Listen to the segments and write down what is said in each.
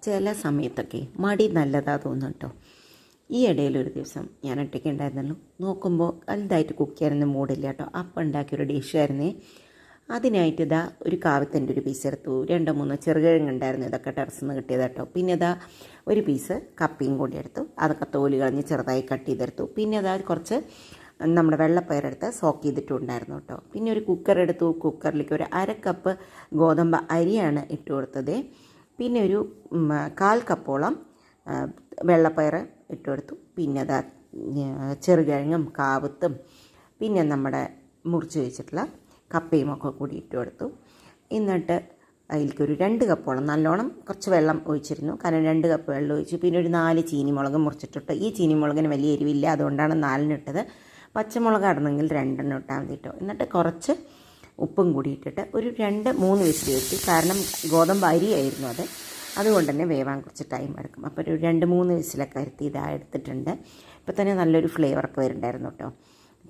ചില സമയത്തൊക്കെ മടി നല്ലതാ തോന്നും കേട്ടോ. ഈ ഇടയിലൊരു ദിവസം ഞാൻ ഒറ്റയ്ക്ക് ഉണ്ടായിരുന്നല്ലോ, നോക്കുമ്പോൾ വലുതായിട്ട് കുക്ക് ചെയ്യാനൊന്നും മൂടില്ല കേട്ടോ. അപ്പം ഉണ്ടാക്കിയൊരു ഡിഷായിരുന്നേ. അതിനായിട്ട് ഇതാ ഒരു കാവത്തിൻ്റെ ഒരു പീസ് എടുത്തു, 2-3 ചെറുകിഴങ്ങുണ്ടായിരുന്നു, ഇതൊക്കെ ടെറസിൽ നിന്ന് കിട്ടിയത് കേട്ടോ. പിന്നെ ഇതാ ഒരു പീസ് കപ്പയും കൂടി എടുത്തു, അതൊക്കെ തോല് കളഞ്ഞ് ചെറുതായി കട്ട് ചെയ്തെടുത്തു. പിന്നെ ഇതാ കുറച്ച് നമ്മുടെ വെള്ളപ്പയറെടുത്ത് സോക്ക് ചെയ്തിട്ടുണ്ടായിരുന്നു കേട്ടോ. പിന്നെ ഒരു കുക്കർ എടുത്തു, കുക്കറിലേക്ക് ഒരു 1/2 കപ്പ് ഗോതമ്പ് അരിയാണ് ഇട്ട് കൊടുത്തത്. പിന്നെ ഒരു 1/4 കപ്പോളം വെള്ളപ്പയർ ഇട്ട് കൊടുത്തു. പിന്നെ അതാ ചെറുകിഴങ്ങും കാവത്തും പിന്നെ നമ്മുടെ മുറിച്ച് വെച്ചിട്ടുള്ള കപ്പയും ഒക്കെ കൂടി ഇട്ട് കൊടുത്തു. എന്നിട്ട് അതിലേക്ക് ഒരു 2 കപ്പോളം നല്ലോണം കുറച്ച് വെള്ളം ഒഴിച്ചിരുന്നു, കാരണം 2 കപ്പ് വെള്ളം ഒഴിച്ചു. പിന്നെ ഒരു 4 ചീനിമുളക് മുറിച്ചിട്ടിട്ട്, ഈ ചീനിമുളകിന് വലിയ എരിവില്ല, അതുകൊണ്ടാണ് 4 ഇട്ടത്. പച്ചമുളക് ഇടണമെങ്കിൽ 2 ഇട്ടാൽ മതി കേട്ടോ. എന്നിട്ട് കുറച്ച് ഉപ്പും കൂടി ഇട്ടിട്ട് ഒരു 2-3 വിസിൽ വെച്ചു, കാരണം ഗോതമ്പ് അരിയായിരുന്നു അതുകൊണ്ട് തന്നെ വേവാൻ കുറച്ച് ടൈം എടുക്കും. അപ്പോൾ ഒരു 2-3 വിസിലൊക്കെ വരുത്തി എടുത്തിട്ടുണ്ട്. ഇപ്പോൾ തന്നെ നല്ലൊരു ഫ്ലേവറൊക്കെ വരുന്നുണ്ടായിരുന്നു കേട്ടോ.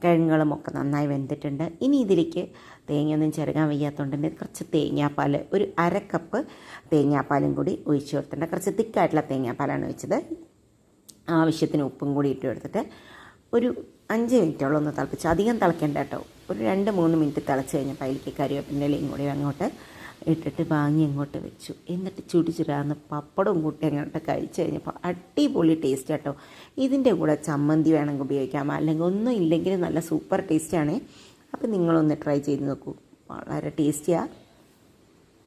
കിഴങ്ങുകളും ഒക്കെ നന്നായി വെന്തിട്ടുണ്ട്. ഇനി ഇതിലേക്ക് തേങ്ങയൊന്നും ചിരകാൻ വയ്യാത്തതുകൊണ്ട് തന്നെ കുറച്ച് തേങ്ങാപ്പാൽ, ഒരു 1/2 കപ്പ് തേങ്ങാപ്പാലും കൂടി ഒഴിച്ച് കൊടുത്തിട്ടുണ്ട്. കുറച്ച് തിക്കായിട്ടുള്ള തേങ്ങാപ്പാലാണ് ഒഴിച്ചത്. ആവശ്യത്തിന് ഉപ്പും കൂടി ഇട്ട് കൊടുത്തിട്ട് ഒരു 5 മിനിറ്റോളം ഒന്ന് തിളപ്പിച്ച്, അധികം തിളക്കേണ്ട കേട്ടോ. ഒരു 2-3 മിനിറ്റ് തിളച്ച് കഴിഞ്ഞപ്പോൾ അതിലേക്ക് കറിവേപ്പിൻ്റെ ഇലയും കൂടി അങ്ങോട്ട് ഇട്ടിട്ട് വാങ്ങി അങ്ങോട്ട് വെച്ചു. എന്നിട്ട് ചുടിച്ചുരാന്ന് പപ്പടവും കൂട്ടി അങ്ങോട്ട് കഴിച്ച് കഴിഞ്ഞപ്പോൾ അടിപൊളി ടേസ്റ്റ് കേട്ടോ. ഇതിൻ്റെ കൂടെ ചമ്മന്തി വേണമെങ്കിൽ ഉപയോഗിക്കാം, അല്ലെങ്കിൽ ഒന്നും ഇല്ലെങ്കിൽ നല്ല സൂപ്പർ ടേസ്റ്റാണ്. അപ്പോൾ നിങ്ങളൊന്ന് ട്രൈ ചെയ്ത് നോക്കൂ, വളരെ ടേസ്റ്റിയാണ്.